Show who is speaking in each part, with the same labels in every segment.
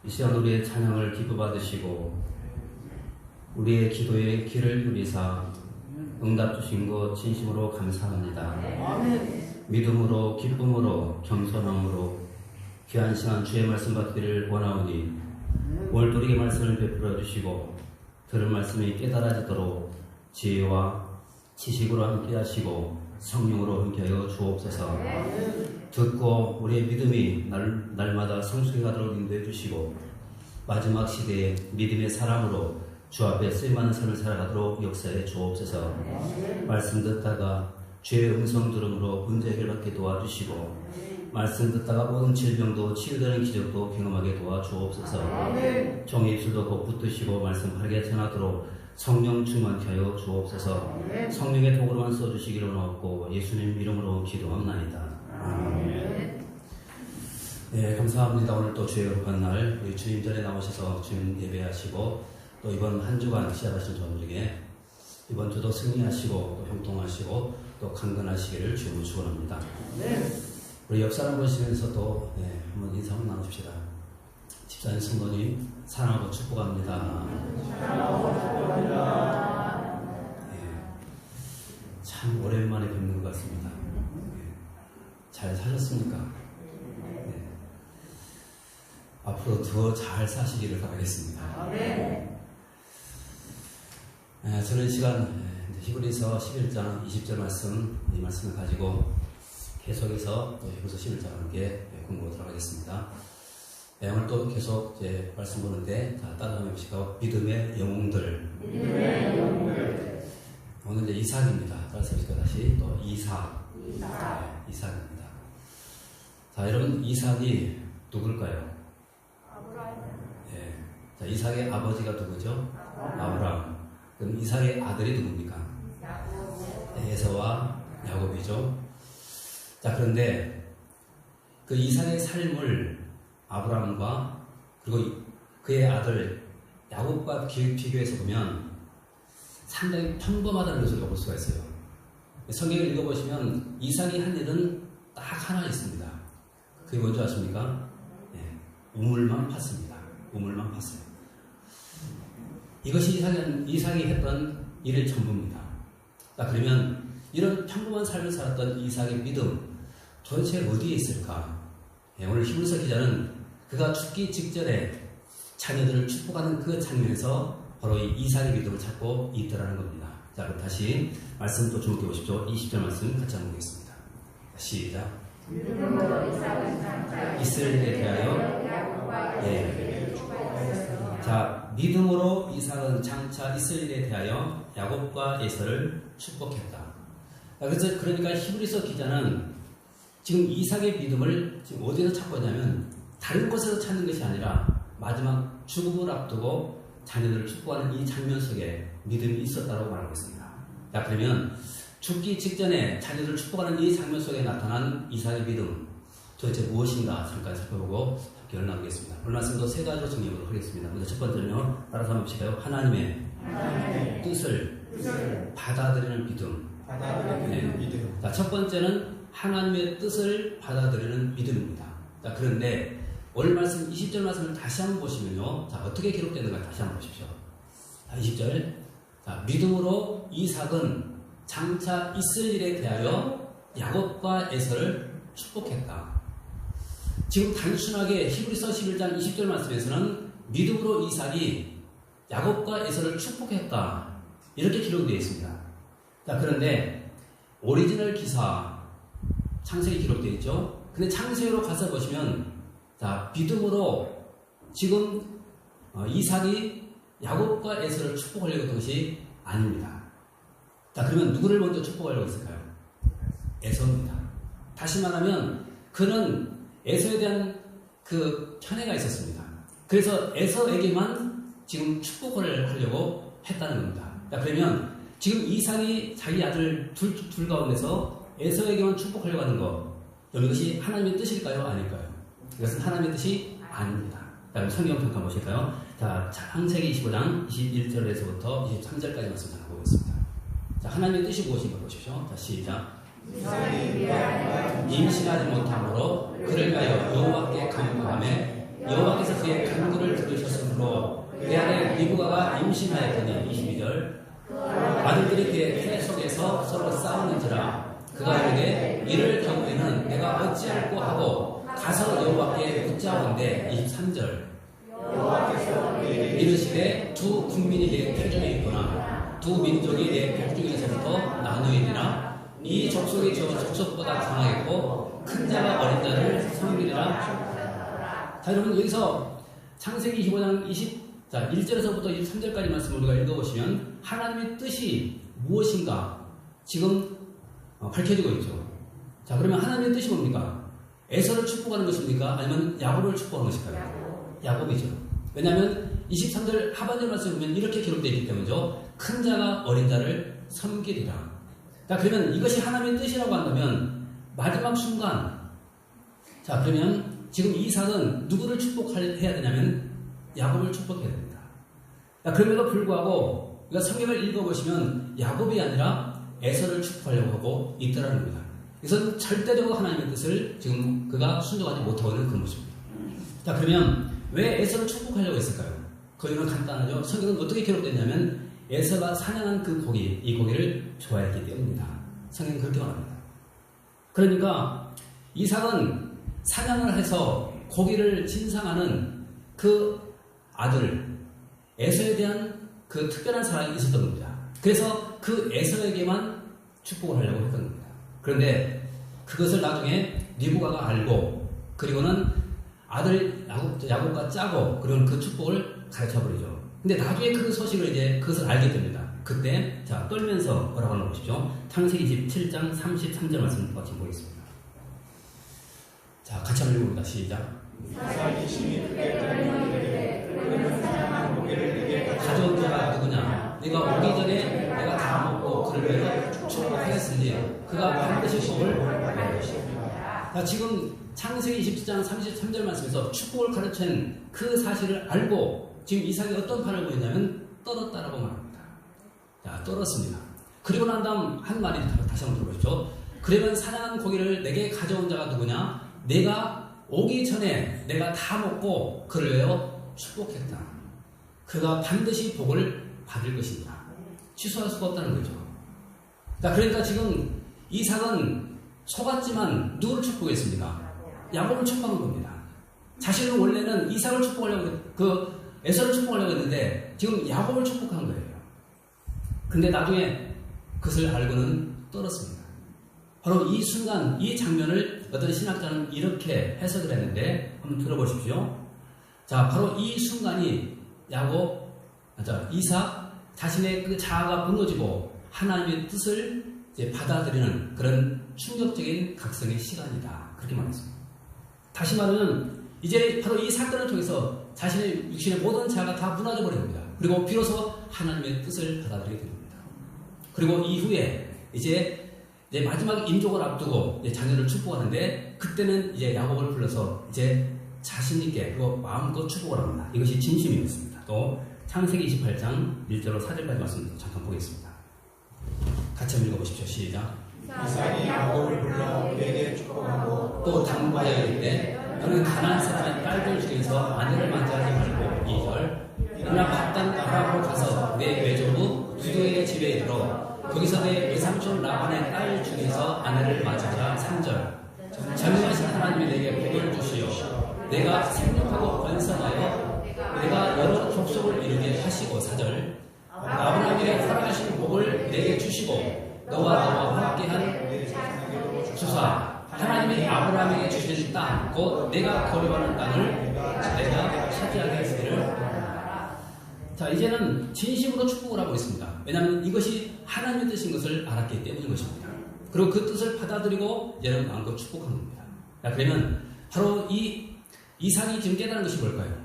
Speaker 1: 이 시간 우리의 찬양을 기뻐 받으시고 우리의 기도에 귀를 기울이사 응답 주신 것 진심으로 감사합니다. 믿음으로 기쁨으로 겸손함으로 귀한 시간 주의 말씀 받기를 원하오니 올도리게 말씀을 베풀어 주시고 들은 말씀이 깨달아지도록 지혜와 지식으로 함께 하시고 성령으로 함께하여 주옵소서. 듣고 우리의 믿음이 날마다 성숙해 가도록 인도해 주시고 마지막 시대에 믿음의 사람으로 주 앞에 쓰임받는 삶을 살아가도록 역사해 주옵소서. 말씀 듣다가 주의 음성 들음으로 문제 해결받게 도와주시고 말씀 듣다가 모든 질병도 치유되는 기적도 경험하게 도와주옵소서. 종의 입술도 곧 붙드시고 말씀 바르게 전하도록 성령 충만케 하여 주옵소서. 성령의 도구로만 써주시기를 원하옵고 예수님 이름으로 기도합나이다. 아멘. 네, 감사합니다. 오늘 또 주의 거룩한 날 우리 주님 전에 나오셔서 주님 예배하시고 또 이번 한 주간 시작하신 전 중에 이번 주도 승리하시고 또 형통하시고 또 강건하시기를 주님으로 축원합니다. 우리 옆 사람 보시면서 또 한번 인사 한번 나누십시다. 집사님, 성도님 사랑하고 축복합니다. 참 오랜만에 뵙는 것 같습니다. 잘 사셨습니까? 앞으로 더 잘 사시기를 바라겠습니다. 저는 시간 히브리서 11장 20절 말씀, 이 말씀을 가지고 계속해서 히브리서 11장 함께 공부하도록 하겠습니다. 오늘 또 계속 이제 말씀 보는데 따라하면 보시고 믿음의 영웅들. 오늘 이제 이삭입니다. 따라서 보시고 다시 또 이삭. 이삭입니다. 자, 여러분 이삭이 누굴까요? 자, 이삭의 아버지가 누구죠? 아브라함. 그럼 이삭의 아들이 누굽니까? 에서와 야곱이죠. 자, 그런데 그 이삭의 삶을 아브라함과 그리고 그의 아들 야곱과 비교해서 보면 상당히 평범하다는 것을 볼 수가 있어요. 성경을 읽어보시면 이삭이 한 일은 딱 하나 있습니다. 그게 뭔지 아십니까? 우물만 팠습니다. 우물만 팠어요. 이것이 이삭이 했던 일의 전부입니다. 자, 그러면 이런 평범한 삶을 살았던 이삭의 믿음 도대체 어디에 있을까? 오늘 히브리서 기자는 그가 죽기 직전에 자녀들을 축복하는 그 장면에서 바로 이 이삭의 믿음을 찾고 있더라는 겁니다. 자, 그럼 다시 말씀 또 주목해 보십시오. 20절 말씀 같이 한번 보겠습니다. 시작. 이스라엘에 대하여 자, 믿음으로 이삭은 장차 이스라엘에 대하여 야곱과 에서를 축복했다. 그래서 그러니까 히브리서 기자는 지금 이삭의 믿음을 지금 어디서 찾고 있냐면 다른 곳에서 찾는 것이 아니라 마지막 죽음을 앞두고 자녀들을 축복하는 이 장면 속에 믿음이 있었다고 말하고 있습니다. 자, 그러면 죽기 직전에 자녀들을 축복하는 이 장면 속에 나타난 이삭의 믿음 도대체 무엇인가 잠깐 살펴보고 결론 나누겠습니다. 오늘 말씀도 세 가지로 정리하도록 하겠습니다. 먼저 첫 번째는요, 따라서 한번 봅시다요. 하나님의 뜻을 받아들이는 믿음. 자, 첫 번째는 하나님의 뜻을 받아들이는 믿음입니다. 자, 그런데 오늘 말씀 20절 말씀을 다시 한번 보시면요, 자, 어떻게 기록되는가 다시 한번 보십시오. 자, 20절. 자, 믿음으로 이삭은 장차 있을 일에 대하여 야곱과 에서를 축복했다. 지금 단순하게 히브리서 11장 20절 말씀에서는 믿음으로 이삭이 야곱과 에서를 축복했다. 이렇게 기록되어 있습니다. 자, 그런데 오리지널 기사 창세기 기록되어 있죠. 근데 창세기로 가서 보시면 자, 믿음으로 지금 이삭이 야곱과 에서를 축복하려고 했던 것이 아닙니다. 자, 그러면 누구를 먼저 축복하려고 했을까요? 에서입니다. 다시 말하면 그는 에서에 대한 그 편애가 있었습니다. 그래서 에서에게만 지금 축복을 하려고 했다는 겁니다. 자, 그러면 지금 이삭이 자기 아들 둘 가운데서 에서에게만 축복하려고 하는 것, 이것이 하나님의 뜻일까요? 아닐까요? 이것은 하나님의 뜻이 아닙니다. 그럼 성경 잠깐 보실까요? 자, 창세기 25장 21절에서부터 23절까지 말씀 하나 보겠습니다. 자, 하나님의 뜻이 무엇인가 보십시오. 자, 시작. 임신하지 못함으로 그를 가여 여호와께 간구하며 여호와께서 그의 간구를 이스로 그 안에 리브가가 임신하였더니 22절 아들들이 그의 태 속에서 서로 싸우는지라 그가 이르되 이를 경우에는 내가 어찌할꼬 하고 가서 여호와께 묻자온대 23절 이르시되 두 국민이 내 태중에 있구나 두 민족이 내 백중에서부터 나누이니라 이 족속이 저 족속보다 강하겠고 큰 자가 어린 자를 섬기리라. 자 여러분 여기서 창세기 25장 1절에서부터 23절까지 말씀을 우리가 읽어보시면 하나님의 뜻이 무엇인가 지금 밝혀지고 있죠. 자 그러면 하나님의 뜻이 뭡니까? 에서를 축복하는 것입니까? 아니면 야곱을 축복하는 것일까요? 야곱이죠. 왜냐하면 23절 하반절 말씀을 보면 이렇게 기록되어 있기 때문이죠. 큰 자가 어린 자를 섬기리라. 자 그러면 이것이 하나님의 뜻이라고 한다면 마지막 순간 자 그러면 지금 이삭은 누구를 축복해야 되냐면 야곱을 축복해야 됩니다. 자, 그럼에도 불구하고 우리가 성경을 읽어보시면 야곱이 아니라 에서를 축복하려고 하고 있더라는 겁니다. 그래서 절대적으로 하나님의 뜻을 지금 그가 순종하지 못하고 있는 그 모습입니다. 자 그러면 왜 에서를 축복하려고 했을까요? 그 이유는 간단하죠. 성경은 어떻게 기록됐냐면 에서가 사냥한 그 고기, 이 고기를 좋아했기 때문입니다. 성경은 그렇게 말합니다. 그러니까 이삭은 사냥을 해서 고기를 진상하는 그 아들 에서에 대한 그 특별한 사랑이 있었던 겁니다. 그래서 그 에서에게만 축복을 하려고 했던 겁니다. 그런데 그것을 나중에 리브가가 알고 그리고는 아들 야곱과 짜고 그리고 그 축복을 가르쳐버리죠. 근데 나중에 그 소식을 이제 그것을 알게 됩니다. 그때 자 떨면서 뭐라고 하는 것이죠. 창세기 27장 33절 말씀 같이 보겠습니다. 자 같이 한번 읽어봅니다. 시작.
Speaker 2: 이삭이 심히 크게 떨며 이르되 그러면 사냥한 고기를 내게
Speaker 1: 가져온 자가 누구냐? 네가 오기 전에 내가 다 먹고 그를 위하여 축복하였으니 그가 반드시 복을 받을 것이다. 자 지금 창세기 27장 33절 말씀에서 축복을 가르친 그 사실을 알고 지금 이삭이 어떤 반응을 보였냐면 떨었다라고 말합니다. 자 떨었습니다. 그리고 난 다음 한 말이 다시 한번 들어보십시오. 그러면 사냥한 고기를 내게 가져온 자가 누구냐? 내가 오기 전에 내가 다 먹고 그를 위하여 축복했다. 그가 반드시 복을 받을 것입니다. 취소할 수가 없다는 거죠. 자, 그러니까 지금 이삭은 속았지만 누구를 축복했습니까? 야곱을 축복한 겁니다. 자신은 원래는 이삭을 축복하려고 에서를 축복하려고 했는데 지금 야곱을 축복한 거예요. 근데 나중에 그것을 알고는 떨었습니다. 바로 이 순간, 이 장면을 어떤 신학자는 이렇게 해석을 했는데 한번 들어보십시오. 자, 바로 이 순간이 이삭 자신의 그 자아가 무너지고 하나님의 뜻을 이제 받아들이는 그런 충격적인 각성의 시간이다. 그렇게 말했습니다. 다시 말하면 이제 바로 이 사건을 통해서 자신의 육신의 모든 자아가 다 무너져 버립니다. 그리고 비로소 하나님의 뜻을 받아들이게 됩니다. 그리고 이후에 이제 마지막 임종을 앞두고 이제 자녀를 축복하는데 그때는 이제 야곱을 불러서 이제 자신있게 그리고 마음껏 축복을 합니다. 이것이 진심이었습니다. 또 창세기 28장 1절로 4절까지 말씀 잠깐 보겠습니다. 같이 한번 읽어보십시오. 시작.
Speaker 2: 이삭이 야곱을 불러 그에게 축복하고
Speaker 1: 또 당부하여 이르되 너는 가나안 사람의 딸들 중에서 아내를 만지하지 말고 2절 그러나 바단 아람으로 가서 내 외조부 두도의 집에 이르러 거기서 내 외삼촌 라반의 딸 중에서 아내를 맞으라. 3절 전능하신 하나님이 내게 복을 주시오 내가 생육하고 번성하여 내가 여러 족속을 이루게 하시고. 4절 아브라함에게 허락하신 복을 내게 주시고 너와 함께한 주사 하나님이 아브라함에게 주신 땅 곧 내가 거류하는 땅을 내가 차지하게 하시기를. 자 이제는 진심으로 축복을 하고 있습니다. 왜냐하면 이것이 하나님의 뜻인 것을 알았기 때문인 것입니다. 그리고 그 뜻을 받아들이고 이제는 마음껏 축복한 겁니다. 자 그러면 바로 이 이삭이 지금 깨달은 것이 뭘까요?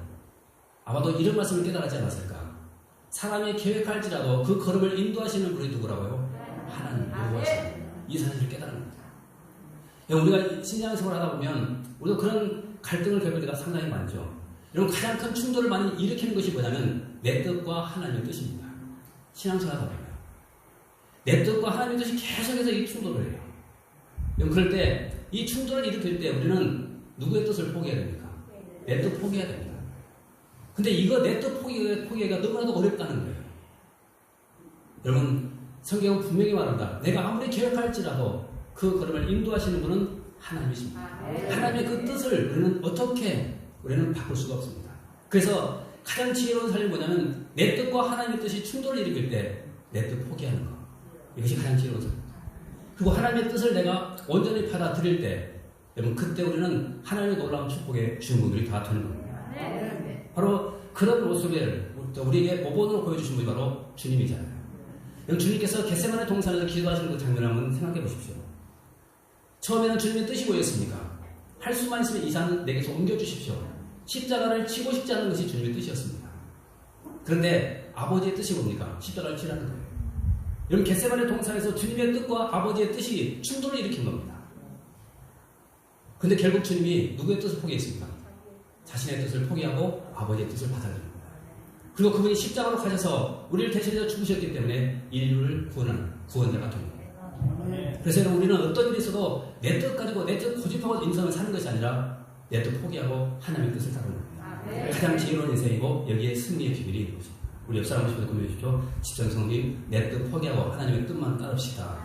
Speaker 1: 아마도 이런 말씀을 깨달았지 않았을까? 사람이 계획할지라도 그 걸음을 인도하시는 분이 누구라고요? 하나님, 여호와시는 이 사실을 깨달은 겁니다. 우리가 신앙생활을 하다 보면 우리도 그런 갈등을 겪을 때가 상당히 많죠. 여러분 가장 큰 충돌을 많이 일으키는 것이 뭐냐면 내 뜻과 하나님의 뜻입니다. 신앙생활 하다 보면 내 뜻과 하나님의 뜻이 계속해서 이 충돌을 해요. 그럴 때 이 충돌을 일으킬 때 우리는 누구의 뜻을 포기해야 됩니까? 내 뜻 포기해야 됩니다. 근데 이거 내 뜻 포기가 너무나도 어렵다는 거예요. 여러분, 성경은 분명히 말한다. 내가 아무리 계획할지라도 그 걸음을 인도하시는 분은 하나님이십니다. 하나님의 그 뜻을 우리는 바꿀 수가 없습니다. 그래서 가장 지혜로운 삶이 뭐냐면 내 뜻과 하나님의 뜻이 충돌을 일으킬 때 내 뜻 포기하는 것. 이것이 가장 지혜로운 삶입니다. 그리고 하나님의 뜻을 내가 온전히 받아들일 때 여러분 그때 우리는 하나님의 놀라운 축복의 주인공들이 다 되는 겁니다. 바로 그런 모습을 우리에게 모본으로 보여주신 분이 바로 주님이잖아요. 여러분 주님께서 겟세마네 동산에서 기도하시는 그 장면을 한번 생각해 보십시오. 처음에는 주님의 뜻이 뭐였습니까? 할 수만 있으면 이 산을 내게서 옮겨주십시오. 십자가를 치고 싶지 않은 것이 주님의 뜻이었습니다. 그런데 아버지의 뜻이 뭡니까? 십자가를 치라는 거예요. 여러분 겟세마네 동산에서 주님의 뜻과 아버지의 뜻이 충돌을 일으킨 겁니다. 그런데 결국 주님이 누구의 뜻을 포기했습니까? 자신의 뜻을 포기하고 아버지의 뜻을 받아들인 겁니다. 그리고 그분이 십자가로 가셔서 우리를 대신해서 죽으셨기 때문에 인류를 구원하는 구원자가 된 겁니다. 그래서 여러분 우리는 어떤 일이 있어도 내 뜻 가지고 내 뜻 고집하고 인생을 사는 것이 아니라 내 뜻 포기하고 하나님의 뜻을 따르는 겁니다. 가장 지혜로운 인생이고 여기에 승리의 비밀이 있는 것입니다. 우리 옆 사람 보시면서 고민해 주십시오. 집전성님 내 뜻 포기하고 하나님의 뜻만 따릅시다.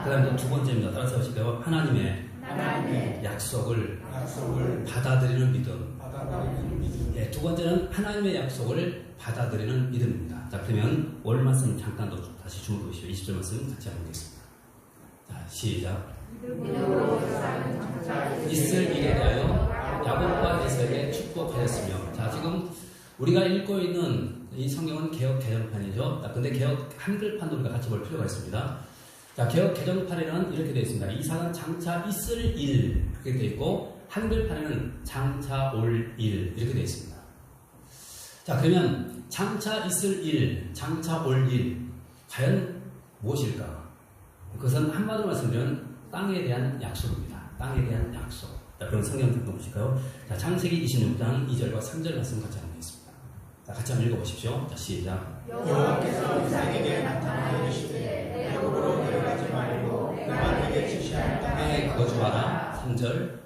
Speaker 1: 그 다음에 또 두 번째입니다. 따라서 하실까요? 하나님의 약속을 받아들이는 믿음. 네, 두 번째는 하나님의 약속을 받아들이는 믿음입니다. 자, 그러면 오늘 말씀 잠깐 더 다시 주목해 보시죠. 20절 말씀 같이 한번 보겠습니다. 자, 시작. 이스라엘 일에 대하여 야곱과 에서에게 축복하였으며. 자, 지금 우리가 읽고 있는 이 성경은 개역 개정판이죠. 자, 근데 개역 한글판도 우리가 같이 볼 필요가 있습니다. 자, 개역 개정판에는 이렇게 되어 있습니다. 이삭은 장차 있을 일 그렇게 되어 있고 한글판에는 장차 올 일 이렇게 되어 있습니다. 자, 그러면 장차 있을 일, 장차 올 일 과연 무엇일까? 그것은 한마디로 말씀드리면 땅에 대한 약속입니다. 땅에 대한 약속. 자, 그럼 성경 좀 보실까요? 자, 창세기 26장 2절과 3절 말씀 같이 한번 보겠습니다. 자, 같이 한번 읽어보십시오. 자, 시작.
Speaker 2: 여호와께서 이삭에게 나타나 이르시되 애굽으로 내려가지 말고 내가 네게 지시할 땅에
Speaker 1: 거주하라. 3절.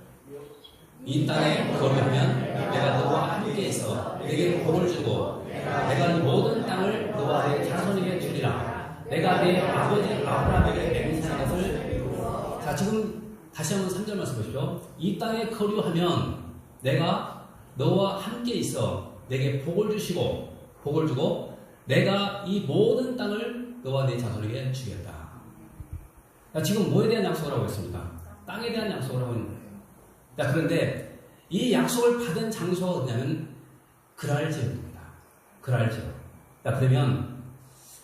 Speaker 1: 이 땅에 거주하면 내가 너와 함께 있어 내게 복을 주고 내가 이 모든 땅을 너와 내 자손에게 주리라. 내가 내 아버지 아브라함에게 맹세한 것을. 자, 지금 다시 한번 3절 말씀 보십시오. 이 땅에 거주하면 내가 너와 함께 있어 내게 복을 주고 내가 이 모든 땅을 너와 내 자손에게 주겠다. 자, 지금 뭐에 대한 약속을 하고 있습니까? 땅에 대한 약속을 하고 있는 거예요. 자, 그런데 이 약속을 받은 장소가 어디냐면 그랄지역입니다. 그랄지역. 자, 그러면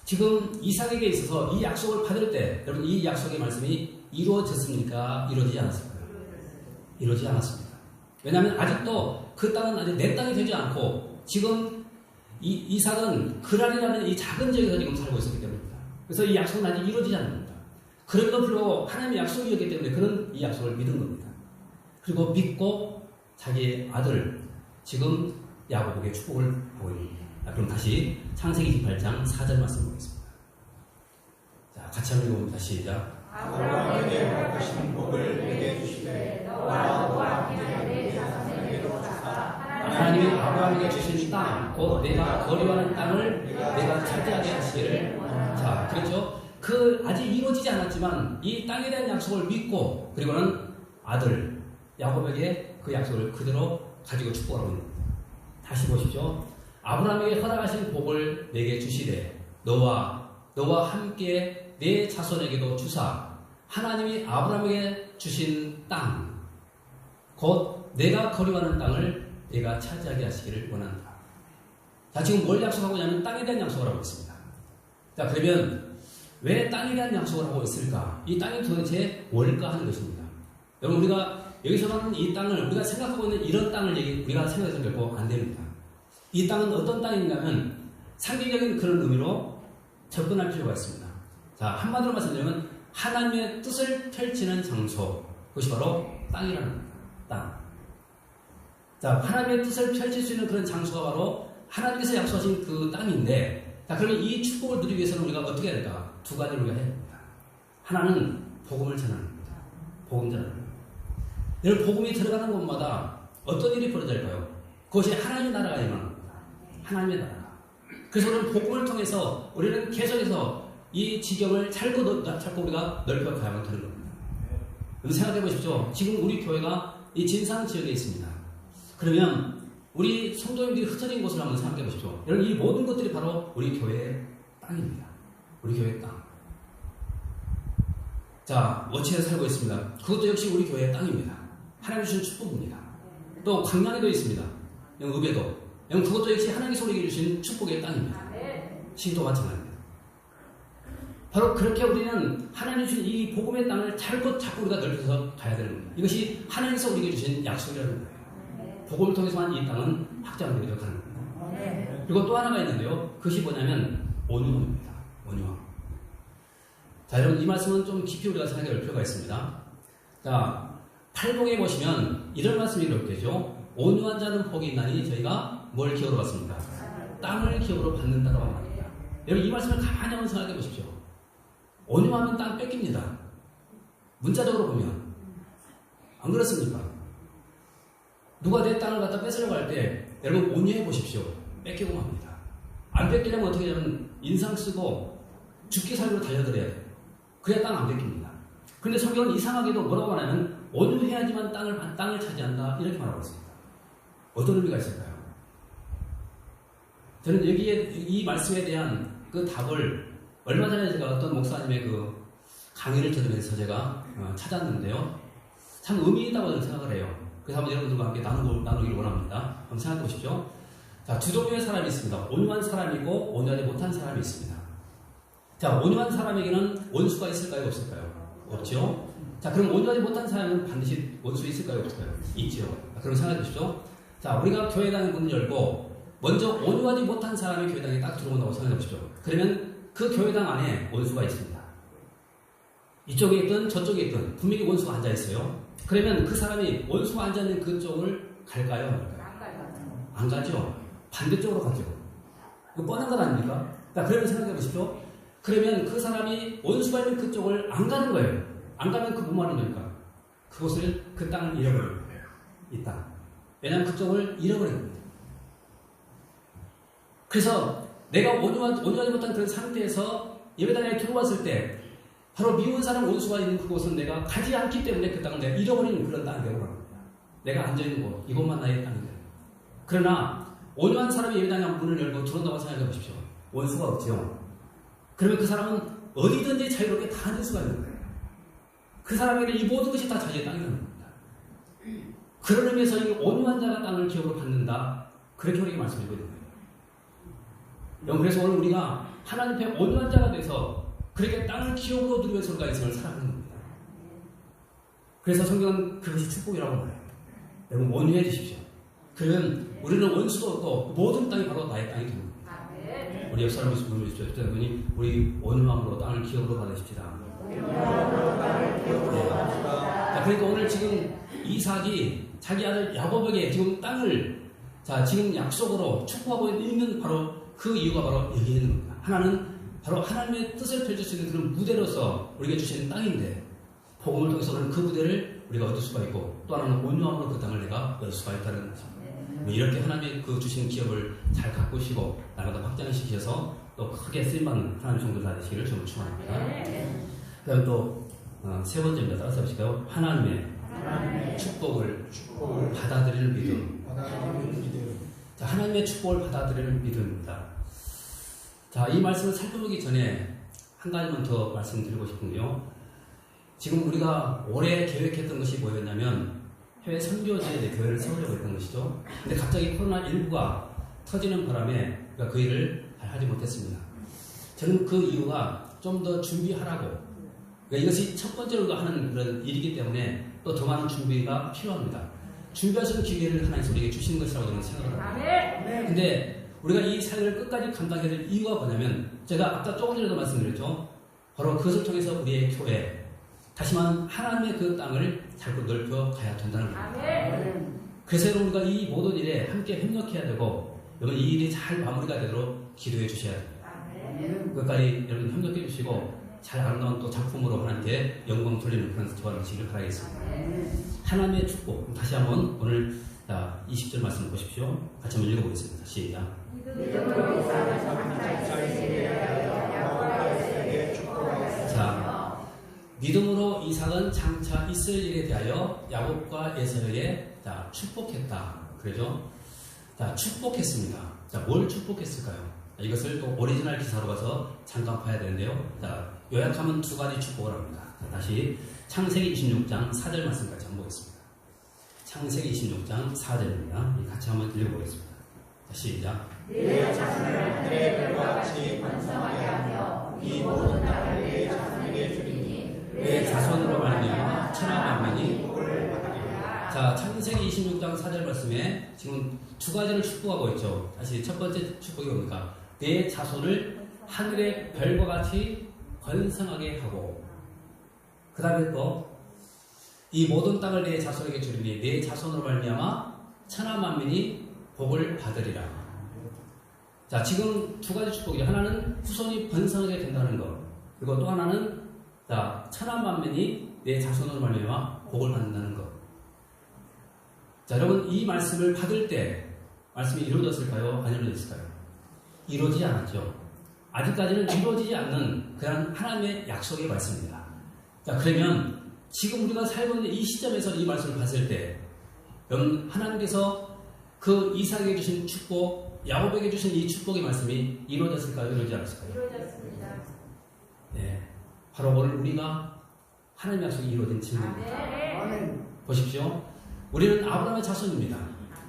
Speaker 1: 지금 이삭에게 있어서 이 약속을 받을 때 여러분 이 약속의 말씀이 이루어졌습니까? 이루어지지 않았습니까? 이루어지지 않았습니다. 왜냐하면 아직도 그 땅은 아직 내 땅이 되지 않고 지금 이삭은 그랄이라는 이 작은 지역에서 지금 살고 있었기 때문입니다. 그래서 이 약속은 아직 이루어지지 않습니다. 그럼에도 불구하고 하나님의 약속이었기 때문에 그는 이 약속을 믿은 겁니다. 그리고 믿고 자기의 아들 지금 야곱에게 축복을 하고 있는 겁니다. 그럼 다시 창세기 28장 4절 말씀 보겠습니다. 자, 같이 한번 읽어봅니다. 시작.
Speaker 2: 아브라함에게 허락하신 복을 내게 주시되 너와 내 자손에게도 주사
Speaker 1: 하나님이 아브라함에게 주신 땅, 곧 내가 거류하는 땅을 내가 차지하게 하시기를. 자, 그렇죠? 그 아직 이루어지지 않았지만 이 땅에 대한 약속을 믿고 그리고는 아들 야곱에게 그 약속을 그대로 가지고 축복하고 있는 겁니다. 다시 보십시오. 아브라함에게 허락하신 복을 내게 주시되 너와 함께 내 자손에게도 주사. 하나님이 아브라함에게 주신 땅, 곧 내가 거류하는 땅을 내가 차지하게 하시기를 원한다. 자, 지금 뭘 약속하고 있냐면 땅에 대한 약속을 하고 있습니다. 자, 그러면 왜 땅에 대한 약속을 하고 있을까? 이 땅이 도대체 뭘까 하는 것입니다. 여러분, 우리가 여기서만 이 땅을 우리가 생각하고 있는 이런 땅을 우리가 생각해서 결코 안 됩니다. 이 땅은 어떤 땅인가면 상징적인 그런 의미로 접근할 필요가 있습니다. 자, 한마디로 말씀드리면 하나님의 뜻을 펼치는 장소, 그것이 바로 땅이라는 겁니다. 땅. 자, 하나님의 뜻을 펼칠 수 있는 그런 장소가 바로 하나님께서 약속하신 그 땅인데, 자, 그러면 이 축복을 누리기 위해서는 우리가 어떻게 해야 될까? 두 가지를 우리가 해야 됩니다. 하나는 복음을 전하는 겁니다. 복음 전하는 겁니다. 여러분, 복음이 들어가는 곳마다 어떤 일이 벌어질까요? 그것이 하나님의 나라가 임하는 겁니다. 하나님의 나라. 그래서 우리는 복음을 통해서 우리는 계속해서 이 지경을 자꾸 우리가 넓혀가야만 되는 겁니다. 생각해 보십시오. 지금 우리 교회가 이 진상 지역에 있습니다. 그러면 우리 성도님들이 흩어진 곳을 한번 생각해 보십시오. 여러분, 이 모든 것들이 바로 우리 교회의 땅입니다. 우리 교회의 땅. 자, 워치에 살고 있습니다. 그것도 역시 우리 교회의 땅입니다. 하나님 주신 축복입니다. 또 광양에도 있습니다. 읍에도. 그것도 역시 하나님께서 우리에게 주신 축복의 땅입니다. 시도 마찬가지입니다. 바로 그렇게 우리는 하나님 주신 이 복음의 땅을 자꾸 우리가 넓혀서 가야 되는 겁니다. 이것이 하나님께서 우리에게 주신 약속이라는 거예요. 복음을 통해서만 이 땅은 확장되도록 하는 겁니다. 그리고 또 하나가 있는데요. 그것이 뭐냐면 온유함입니다. 온유함. 자, 여러분, 이 말씀은 좀 깊이 우리가 생각해 볼 필요가 있습니다. 자, 팔복에 보시면 이런 말씀이 이렇게 되죠. 온유한 자는 복이 있나니 저희가 뭘 기업으로 받습니까? 땅을 기업으로 받는다고 합니다. 여러분, 이 말씀을 가만히 한번 생각해 보십시오. 온유하면 땅 뺏깁니다. 문자적으로 보면. 안 그렇습니까? 누가 내 땅을 갖다 뺏으려고 할 때 여러분 온유해 보십시오. 뺏기고 합니다. 안 뺏기려면 어떻게 하냐면 인상 쓰고 죽기 살기로 달려들어야 돼요. 그래야 땅 안 뺏깁니다. 그런데 성경은 이상하게도 뭐라고 하냐면 온유해야지만 땅을 차지한다 이렇게 말하고 있습니다. 어떤 의미가 있을까요? 저는 여기에 이 말씀에 대한 그 답을 얼마 전에 제가 어떤 목사님의 그 강의를 들으면서 제가 찾았는데요. 참 의미 있다고 저는 생각을 해요. 그래서 한번 여러분들과 함께 나누기를 원합니다. 한번 생각해 보십시오. 자, 두 종류의 사람이 있습니다. 온유한 사람이고 온유하지 못한 사람이 있습니다. 자, 온유한 사람에게는 원수가 있을까요? 없을까요? 없죠. 자, 그럼 온유하지 못한 사람은 반드시 원수 있을까요? 없을까요? 있죠. 그럼 생각해 보십시오. 자, 우리가 교회당의 문을 열고 먼저 온유하지 못한 사람이 교회당에 딱 들어온다고 생각해 보십시오. 그러면 그 교회당 안에 원수가 있습니다. 이쪽에 있든 저쪽에 있든 분명히 원수가 앉아 있어요. 그러면 그 사람이 원수가 앉아 있는 그쪽을 갈까요? 말까요? 안 가죠. 반대쪽으로 가죠. 이거 뻔한 것 아닙니까? 그러면 생각해 보십시오. 그러면 그 사람이 원수가 있는 그쪽을 안 가는 거예요. 안 가면 그 무슨 말입니까? 그곳을 그 땅을 잃어버린 거예요. 이 땅. 왜냐하면 그쪽을 잃어버린 겁니다. 그래서 내가 온유하지 못한 그런 상태에서 예배당에 들어왔을 때 바로 미운 사람 원수가 있는 그곳은 내가 가지 않기 때문에 그 땅을 내가 잃어버리는 그런 땅이 되고 갑니다. 내가 앉아있는 곳, 이곳만 나의 땅이 돼요. 그러나 온유한 사람이 예배당에 문을 열고 들어온다고 생각해 보십시오. 원수가 없죠. 그러면 그 사람은 어디든지 자유롭게 다 앉을 수가 있는 거예요. 그 사람에게 이 모든 것이 다 자기의 땅이라는 겁니다. 그런 의미에서 이 온유한 자가 땅을 기업으로 받는다. 그렇게 우리에게 말씀드리고 있는 거예요. 그래서 오늘 우리가 하나님 앞에 온유한 자가 돼서 그렇게 땅을 기업으로 누리면서 우리가 인생을 살아가는 겁니다. 그래서 성경은 그것이 축복이라고 말해요. 여러분 온유해 주십시오. 그러면 우리는 원수도 없고 모든 땅이 바로 나의 땅이 되는 겁니다. 우리 옆 사람을 보십시오 그러니 우리 온유함으로 땅을 기업으로 받으십시다. 그러니까 오늘 지금 이삭이 자기 아들 야곱에게 지금 땅을 지금 약속으로 축복하고 있는 바로 그 이유가 바로 여기 있는 겁니다. 하나는 바로 하나님의 뜻을 펼칠 수 있는 그런 무대로서 우리에게 주시는 땅인데 복음을 통해서는 그 무대를 우리가 얻을 수가 있고 또 하나는 온유함으로 그 땅을 내가 얻을 수가 있다는 거죠. 이렇게 하나님의 그 주신 기업을 잘 가꾸시고 나라도 확장시켜서 또 크게 쓰임받는 하나님의 종들 되시기를 좀 축원합니다. 그다음 또 세 번째입니다. 따라서 보실까요? 하나님의 축복을 받아들이는 믿음. 자, 하나님의 축복을 받아들이는 믿음입니다. 자, 이 말씀을 살펴보기 전에 한 가지만 더 말씀드리고 싶은데요. 지금 우리가 올해 계획했던 것이 뭐였냐면 해외 선교지에 교회를 세우려고 했던 것이죠. 근데 갑자기 코로나19가 터지는 바람에 우리가 그 일을 잘 하지 못했습니다. 저는 그 이유가 좀 더 준비하라고. 그러니까 이것이 첫 번째로 우리가 하는 그런 일이기 때문에 또 더 많은 준비가 필요합니다. 준비할 수 있는 기회를 하나님께서 우리에게 주신 것이라고 저는 생각을 합니다. 근데 우리가 이 사역을 끝까지 감당해야 될 이유가 뭐냐면 제가 아까 조금 전에도 말씀드렸죠. 바로 그것을 통해서 우리의 교회 다시 말하면 하나님의 그 땅을 자꾸 넓혀 가야 된다는 겁니다. 그래서 여러분 우리가 이 모든 일에 함께 협력해야 되고 여러분 이 일이 잘 마무리가 되도록 기도해 주셔야 됩니다. 끝까지 여러분 협력해 주시고 잘 아름다운 또 작품으로 하나님께 영광 돌리는 그런 저와 되시기를 바라겠습니다. 하나님의 축복 다시 한번 오늘 20절 말씀 보십시오. 같이 한번 읽어보겠습니다. 시작.
Speaker 2: 믿음으로 이삭은 장차 있을 일에 대하여 야곱과 에서에게 축복하였으며
Speaker 1: 자, 믿음으로 이삭은 장차 있을 일에 대하여 야곱과 에서에게 축복했다. 그러죠? 자, 축복했습니다. 자, 뭘 축복했을까요? 이것을 또 오리지널 기사로 가서 잠깐 봐야 되는데요. 자, 요약하면 두 가지 축복을 합니다. 자, 다시 창세기 26장 4절 말씀까지 한번 보겠습니다. 창세기 26장 4절입니다. 같이 한번 읽어보겠습니다. 자, 시작.
Speaker 2: 내 자손을 하늘의 별과 같이 번성하게 하며 이 모든 땅을 내 자손에게 주리니
Speaker 1: 내 자손으로 말미암아 천하 만민이
Speaker 2: 복을 받으리라.
Speaker 1: 자, 창세기 26장 4절 말씀에 지금 두 가지를 축복하고 있죠. 다시 첫 번째 축복이 뭡니까? 내 자손을 하늘의 별과 같이 번성하게 하고, 그 다음에 또 이 모든 땅을 내 자손에게 주리니 내 자손으로 말미암아 천하 만민이 복을 받으리라. 자, 지금 두 가지 축복이죠. 하나는 후손이 번성하게 된다는 것, 그리고 또 하나는 천하 만민이 내 자손으로 말미암아 복을 받는다는 것. 자, 여러분, 이 말씀을 받을 때 말씀이 이루어졌을까요? 안 이루어졌을까요? 이루어지지 않았죠. 아직까지는 이루어지지 않는 그런 하나님의 약속의 말씀입니다. 자, 그러면 지금 우리가 살고 있는 이 시점에서 이 말씀을 봤을 때 여러분, 하나님께서 그 이삭에게 주신 축복, 야곱에게 주신 이 축복의 말씀이 이루어졌을까요? 이루어지지 않았을까요?
Speaker 3: 이루어졌습니다.
Speaker 1: 네, 바로 오늘 우리가 하나님의 약속이 이루어진 증거입니다.
Speaker 3: 아멘.
Speaker 1: 보십시오. 우리는 아브라함의 자손입니다.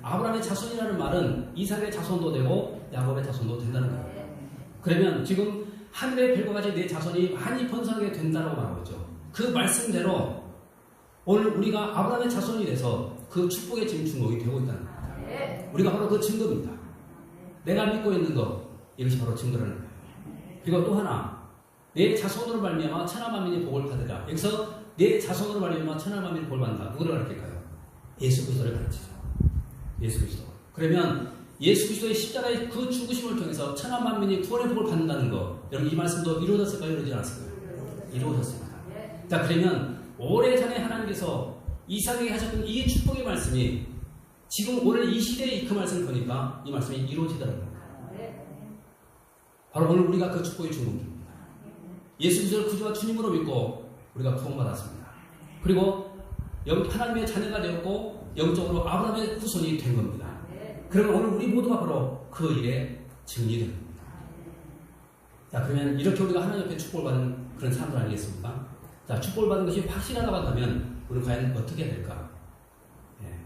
Speaker 1: 아브라함의 자손이라는 말은 이삭의 자손도 되고 야곱의 자손도 된다는 거예요. 그러면 지금 하늘의 별과 같이 내 자손이 많이 번성하게 된다고 말하고 있죠. 그 말씀대로 오늘 우리가 아브라함의 자손이 돼서 그 축복의 지금 중복이 되고 있다는 겁니다. 우리가 바로 그 증거입니다. 내가 믿고 있는 것, 이것이 바로 증거라는 거예요. 그리고 또 하나, 내 자손으로 말미암아 천하 만민이 복을 받으라. 여기서 내 자손으로 말미암아 천하 만민이 복을 받는다. 누구를 가르칠까요? 예수 그리스도를 가르치죠. 예수 그리스도. 그러면 예수 그리스도의 십자가의 그 죽으심을 통해서 천하 만민이 구원의 복을 받는다는 거, 여러분 이 말씀도 이루어졌을까요? 이루어지지 않았을까요? 이루어졌습니다. 자, 그러면 오래전에 하나님께서 이삭에게 하셨던 이 축복의 말씀이 지금 오늘 이 시대에 그 말씀을 보니까 이 말씀이 이루어지더라고요. 바로 오늘 우리가 그 축복의 주인공입니다. 예수 그리스도를 구주와 주님으로 믿고 우리가 구원받았습니다. 그리고 하나님의 자녀가 되었고 영적으로 아브라함의 후손이 된 겁니다. 그러면 오늘 우리 모두가 바로 그 일에 증인이 됩니다. 자, 그러면 이렇게 우리가 하나님 옆에 축복을 받는 그런 사람들 아니겠습니까? 자, 축복을 받는 것이 확실하다고 한다면 우리는 과연 어떻게 해야 될까?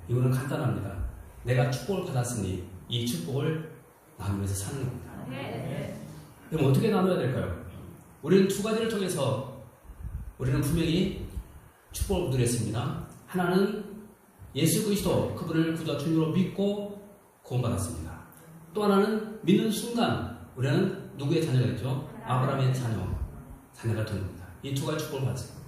Speaker 1: 이거는 간단합니다. 내가 축복을 받았으니 이 축복을 나누면서 사는 겁니다. 그럼 어떻게 나눠야 될까요? 우리는 두 가지를 통해서 우리는 분명히 축복을 누렸습니다. 하나는 예수 그리스도 그분을 구주와 주님으로 믿고 구원받았습니다. 또 하나는 믿는 순간 우리는 누구의 자녀가 됐죠? 아브라함의 자녀가 된 겁니다. 이 두 가지 축복을 받았습니다.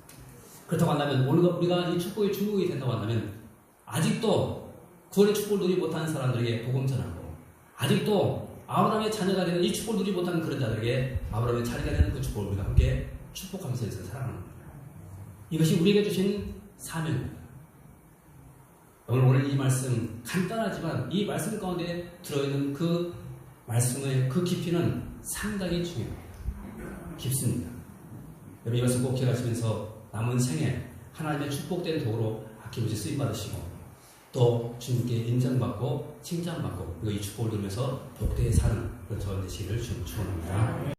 Speaker 1: 그렇다고 한다면 오늘 우리가 이 축복의 중국이 된다고 한다면 아직도 구원의 축복을 누리지 못하는 사람들에게 복음 전하고 아직도 아브라함의 자녀가 되는 이 축복을 누리지 못하는 그런 자들에게 아브라함의 자녀가 되는 그 축복을 우리가 함께 축복하면서 살아가는 겁니다. 이것이 우리에게 주신 사명입니다. 오늘 이 말씀 간단하지만 이 말씀 가운데 들어있는 그 말씀의 그 깊이는 상당히 중요합니다. 깊습니다. 여러분 이 말씀 꼭 기억하시면서 남은 생에 하나님의 축복된 도구로 아낌없이 쓰임받으시고 또 주님께 인정받고 칭찬받고 그리고 이 축복을 누리면서 복되게 사는 그런 저와 되시기를 축원합니다.